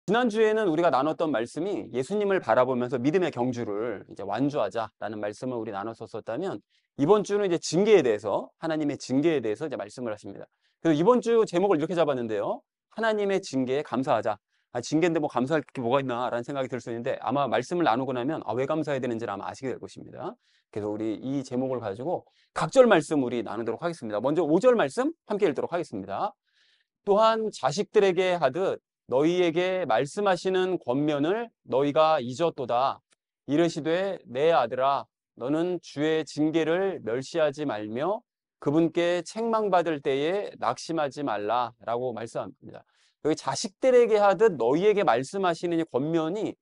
지난주에는 우리가 나눴던 말씀이 예수님을 바라보면서 믿음의 경주를 이제 완주하자라는 말씀을 우리 나눴었다면, 이번 주는 이제 징계에 대해서, 하나님의 징계에 대해서 이제 말씀을 하십니다. 그래서 이번 주 제목을 이렇게 잡았는데요. 하나님의 징계에 감사하자. 징계인데 뭐 감사할 게 뭐가 있나라는 생각이 들 수 있는데, 아마 말씀을 나누고 나면 왜 감사해야 되는지를 아마 아시게 될 것입니다. 그래서 우리 이 제목을 가지고 각절 말씀 우리 나누도록 하겠습니다. 먼저 5절 말씀 함께 읽도록 하겠습니다. 또한 자식들에게 하듯 너희에게 말씀하시는 권면을 너희가 잊었도다. 이르시되 내 아들아 너는 주의 징계를 멸시하지 말며 그분께 책망받을 때에 낙심하지 말라라고 말씀합니다. 여기 자식들에게 하듯 너희에게 말씀하시는 이 권면이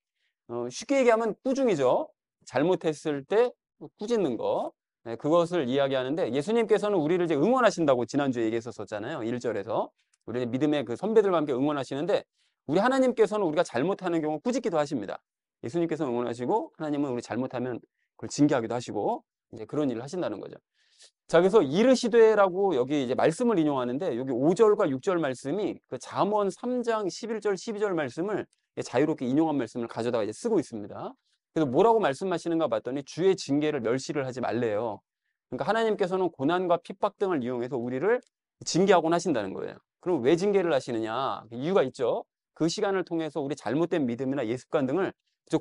쉽게 얘기하면 꾸중이죠. 잘못했을 때 꾸짖는 거. 네, 그것을 이야기하는데, 예수님께서는 우리를 이제 응원하신다고 지난주에 얘기했었잖아요. 1절에서. 우리 믿음의 그 선배들과 함께 응원하시는데, 우리 하나님께서는 우리가 잘못하는 경우 꾸짖기도 하십니다. 예수님께서 응원하시고, 하나님은 우리 잘못하면 그걸 징계하기도 하시고, 이제 그런 일을 하신다는 거죠. 자, 그래서 이르시되라고 여기 이제 말씀을 인용하는데, 여기 5절과 6절 말씀이 그 잠언 3장 11절, 12절 말씀을 자유롭게 인용한 말씀을 가져다가 이제 쓰고 있습니다. 그래서 뭐라고 말씀하시는가 봤더니 주의 징계를 멸시를 하지 말래요. 그러니까 하나님께서는 고난과 핍박 등을 이용해서 우리를 징계하곤 하신다는 거예요. 그럼 왜 징계를 하시느냐? 이유가 있죠. 그 시간을 통해서 우리 잘못된 믿음이나 예습관 등을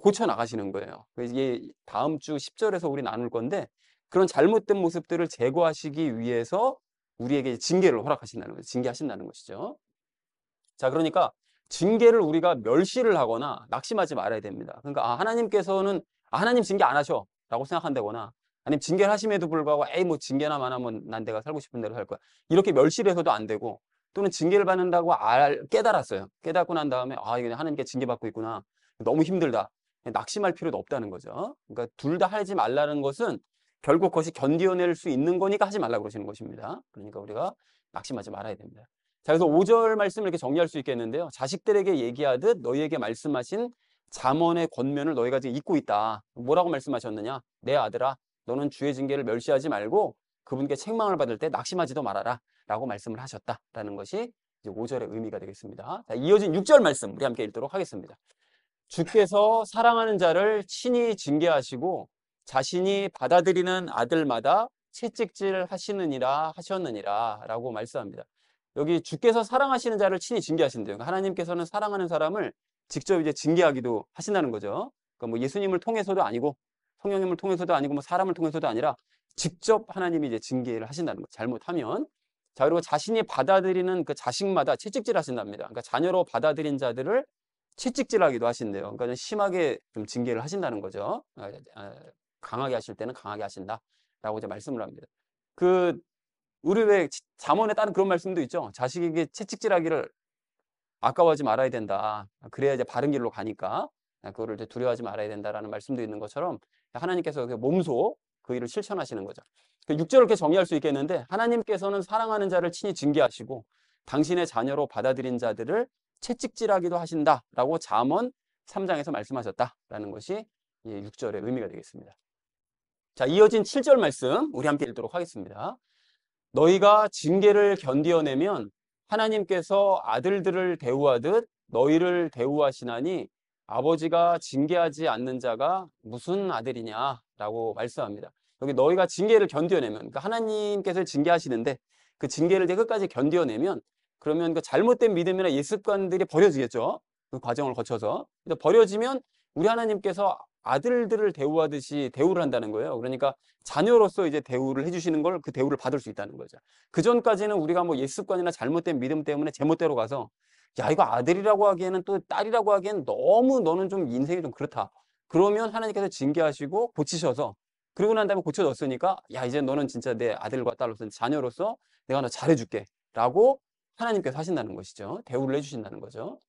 고쳐 나가시는 거예요. 그래서 이게 다음 주 10절에서 우리 나눌 건데, 그런 잘못된 모습들을 제거하시기 위해서 우리에게 징계를 허락하신다는 거죠. 징계하신다는 것이죠. 자, 그러니까 징계를 우리가 멸시를 하거나 낙심하지 말아야 됩니다. 그러니까 하나님께서는 하나님 징계 안 하셔 라고 생각한다거나, 아니면 징계를 하심에도 불구하고 에이 뭐 징계나만 하면 난 내가 살고 싶은 대로 살 거야, 이렇게 멸시를 해서도 안 되고, 또는 징계를 받는다고 깨달았어요. 깨닫고 난 다음에 이게 하나님께 징계받고 있구나, 너무 힘들다, 낙심할 필요도 없다는 거죠. 그러니까 둘 다 하지 말라는 것은 결국 그것이 견디어낼 수 있는 거니까 하지 말라고 그러시는 것입니다. 그러니까 우리가 낙심하지 말아야 됩니다. 자, 그래서 5절 말씀을 이렇게 정리할 수 있겠는데요. 자식들에게 얘기하듯 너희에게 말씀하신 잠언의 권면을 너희가 지금 잊고 있다. 뭐라고 말씀하셨느냐? 내 아들아, 너는 주의 징계를 멸시하지 말고 그분께 책망을 받을 때 낙심하지도 말아라 라고 말씀을 하셨다라는 것이 이제 5절의 의미가 되겠습니다. 자, 이어진 6절 말씀 우리 함께 읽도록 하겠습니다. 주께서 사랑하는 자를 친히 징계하시고 자신이 받아들이는 아들마다 채찍질 하시느니라 하셨느니라 라고 말씀합니다. 여기 주께서 사랑하시는 자를 친히 징계하신대요. 그러니까 하나님께서는 사랑하는 사람을 직접 이제 징계하기도 하신다는 거죠. 그러니까 뭐 예수님을 통해서도 아니고 성령님을 통해서도 아니고 뭐 사람을 통해서도 아니라 직접 하나님이 이제 징계를 하신다는 거. 잘못하면. 자, 그리고 자신이 받아들이는 그 자식마다 채찍질 하신답니다. 그러니까 자녀로 받아들인 자들을 채찍질하기도 하신대요. 그러니까 심하게 좀 징계를 하신다는 거죠. 강하게 하실 때는 강하게 하신다라고 이제 말씀을 합니다. 그 우리 왜 잠언에 따른 그런 말씀도 있죠. 자식에게 채찍질하기를 아까워하지 말아야 된다. 그래야 이제 바른 길로 가니까 그거를 이제 두려워하지 말아야 된다라는 말씀도 있는 것처럼, 하나님께서 몸소 그 일을 실천하시는 거죠. 6절을 이렇게 정리할 수 있겠는데, 하나님께서는 사랑하는 자를 친히 징계하시고 당신의 자녀로 받아들인 자들을 채찍질하기도 하신다라고 잠언 3장에서 말씀하셨다라는 것이 6절의 의미가 되겠습니다. 자, 이어진 7절 말씀 우리 함께 읽도록 하겠습니다. 너희가 징계를 견디어내면 하나님께서 아들들을 대우하듯 너희를 대우하시나니 아버지가 징계하지 않는 자가 무슨 아들이냐라고 말씀합니다. 여기 너희가 징계를 견뎌내면, 그러니까 하나님께서 징계하시는데 그 징계를 끝까지 견뎌내면, 그러면 그 잘못된 믿음이나 예습관들이 버려지겠죠. 그 과정을 거쳐서. 버려지면 우리 하나님께서 아들들을 대우하듯이 대우를 한다는 거예요. 그러니까 자녀로서 이제 대우를 해주시는 걸, 그 대우를 받을 수 있다는 거죠. 그 전까지는 우리가 뭐 예습관이나 잘못된 믿음 때문에 제멋대로 가서, 야, 이거 아들이라고 하기에는 또 딸이라고 하기에는 너무 너는 좀 인생이 좀 그렇다. 그러면 하나님께서 징계하시고 고치셔서, 그러고 난 다음에 고쳐졌으니까, 야, 이제 너는 진짜 내 아들과 딸로서, 자녀로서 내가 너 잘해줄게 라고 하나님께서 하신다는 것이죠. 대우를 해주신다는 거죠.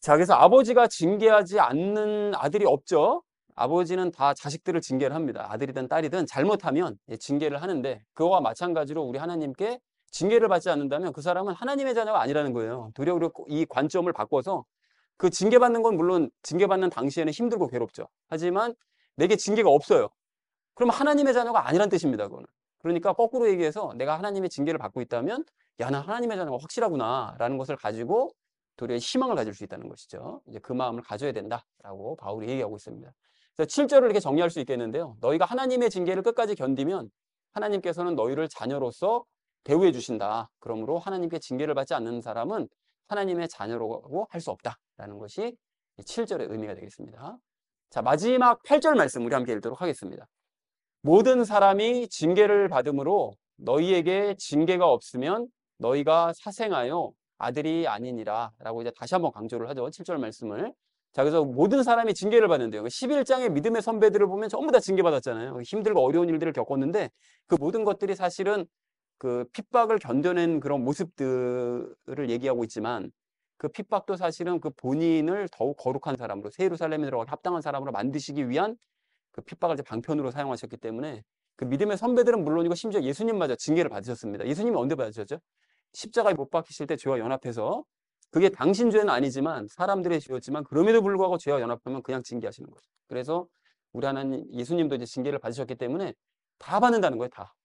자, 그래서 아버지가 징계하지 않는 아들이 없죠. 아버지는 다 자식들을 징계를 합니다. 아들이든 딸이든 잘못하면 징계를 하는데, 그거와 마찬가지로 우리 하나님께 징계를 받지 않는다면 그 사람은 하나님의 자녀가 아니라는 거예요. 도리어 이 관점을 바꿔서, 그 징계받는 건 물론 징계받는 당시에는 힘들고 괴롭죠. 하지만 내게 징계가 없어요. 그럼 하나님의 자녀가 아니란 뜻입니다. 그거는. 그러니까 거꾸로 얘기해서 내가 하나님의 징계를 받고 있다면, 야, 나 하나님의 자녀가 확실하구나 라는 것을 가지고 도리어 희망을 가질 수 있다는 것이죠. 이제 그 마음을 가져야 된다라고 바울이 얘기하고 있습니다. 그래서 7절을 이렇게 정리할 수 있겠는데요. 너희가 하나님의 징계를 끝까지 견디면 하나님께서는 너희를 자녀로서 대우해 주신다. 그러므로 하나님께 징계를 받지 않는 사람은 하나님의 자녀라고 할 수 없다라는 것이 7절의 의미가 되겠습니다. 자, 마지막 8절 말씀 우리 함께 읽도록 하겠습니다. 모든 사람이 징계를 받음으로 너희에게 징계가 없으면 너희가 사생하여 아들이 아니니라 라고 이제 다시 한번 강조를 하죠. 7절 말씀을. 자, 그래서 모든 사람이 징계를 받는데요. 11장의 믿음의 선배들을 보면 전부 다 징계받았잖아요. 힘들고 어려운 일들을 겪었는데 그 모든 것들이 사실은 그 핍박을 견뎌낸 그런 모습들을 얘기하고 있지만 그 핍박도 사실은 그 본인을 더욱 거룩한 사람으로 새 예루살렘에 들어가기 합당한 사람으로 만드시기 위한 그 핍박을 이제 방편으로 사용하셨기 때문에 그 믿음의 선배들은 물론이고 심지어 예수님마저 징계를 받으셨습니다. 예수님이 언제 받으셨죠? 십자가에 못 박히실 때 죄와 연합해서 그게 당신 죄는 아니지만 사람들의 죄였지만 그럼에도 불구하고 죄와 연합하면 그냥 징계하시는 거죠. 그래서 우리 하나님 예수님도 이제 징계를 받으셨기 때문에 다 받는다는 거예요. 다.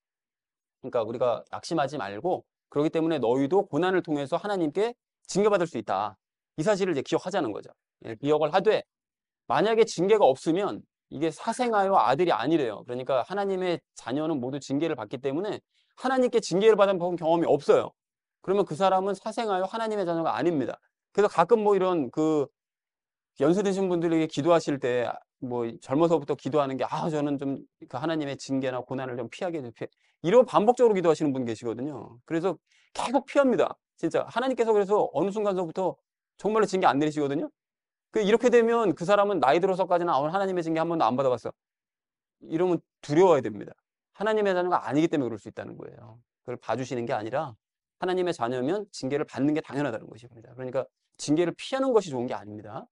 그러니까 우리가 낙심하지 말고 그렇기 때문에 너희도 고난을 통해서 하나님께 징계받을 수 있다. 이 사실을 이제 기억하자는 거죠. 예, 기억을 하되 만약에 징계가 없으면 이게 사생하여 아들이 아니래요. 그러니까 하나님의 자녀는 모두 징계를 받기 때문에 하나님께 징계를 받은 경험이 없어요. 그러면 그 사람은 사생하여 하나님의 자녀가 아닙니다. 그래서 가끔 뭐 이런 그 연세 드신 분들에게 기도하실 때 뭐 젊어서부터 기도하는 게 저는 좀 그 하나님의 징계나 고난을 좀 피하게 돼. 이러고 반복적으로 기도하시는 분 계시거든요. 그래서 계속 피합니다. 진짜 하나님께서 그래서 어느 순간서부터 정말로 징계 안 내리시거든요. 이렇게 되면 그 사람은 나이 들어서까지는 하나님의 징계 한 번도 안 받아봤어. 이러면 두려워야 됩니다. 하나님의 자녀가 아니기 때문에 그럴 수 있다는 거예요. 그걸 봐주시는 게 아니라 하나님의 자녀면 징계를 받는 게 당연하다는 것입니다. 그러니까 징계를 피하는 것이 좋은 게 아닙니다.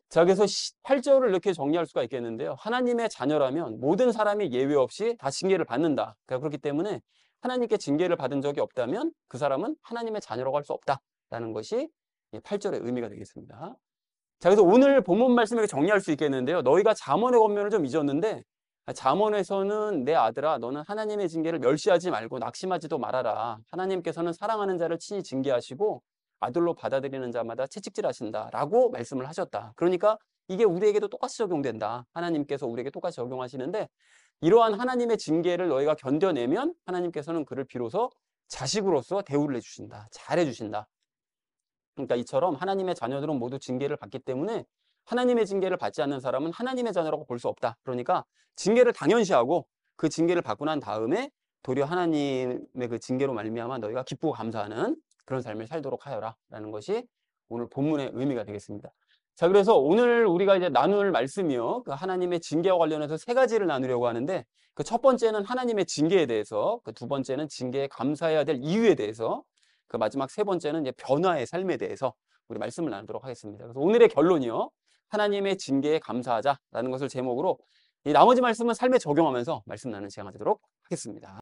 자, 그래서 8절을 이렇게 정리할 수가 있겠는데요. 하나님의 자녀라면 모든 사람이 예외 없이 다 징계를 받는다. 그렇기 때문에 하나님께 징계를 받은 적이 없다면 그 사람은 하나님의 자녀라고 할 수 없다라는 것이 8절의 의미가 되겠습니다. 자, 그래서 오늘 본문 말씀을 정리할 수 있겠는데요. 너희가 잠언의 권면을 좀 잊었는데 잠언에서는 내 아들아 너는 하나님의 징계를 멸시하지 말고 낙심하지도 말아라. 하나님께서는 사랑하는 자를 친히 징계하시고 아들로 받아들이는 자마다 채찍질하신다 라고 말씀을 하셨다. 그러니까 이게 우리에게도 똑같이 적용된다. 하나님께서 우리에게 똑같이 적용하시는데 이러한 하나님의 징계를 너희가 견뎌내면 하나님께서는 그를 비로소 자식으로서 대우를 해주신다. 잘해주신다. 그러니까 이처럼 하나님의 자녀들은 모두 징계를 받기 때문에 하나님의 징계를 받지 않는 사람은 하나님의 자녀라고 볼 수 없다. 그러니까 징계를 당연시하고 그 징계를 받고 난 다음에 도리어 하나님의 그 징계로 말미암아 너희가 기쁘고 감사하는 그런 삶을 살도록 하여라 라는 것이 오늘 본문의 의미가 되겠습니다. 자, 그래서 오늘 우리가 이제 나눌 말씀이요. 그 하나님의 징계와 관련해서 세 가지를 나누려고 하는데 그 첫 번째는 하나님의 징계에 대해서, 그 두 번째는 징계에 감사해야 될 이유에 대해서, 그 마지막 세 번째는 이제 변화의 삶에 대해서 우리 말씀을 나누도록 하겠습니다. 그래서 오늘의 결론이요. 하나님의 징계에 감사하자라는 것을 제목으로 이 나머지 말씀은 삶에 적용하면서 말씀 나누는 시간 가지도록 하겠습니다.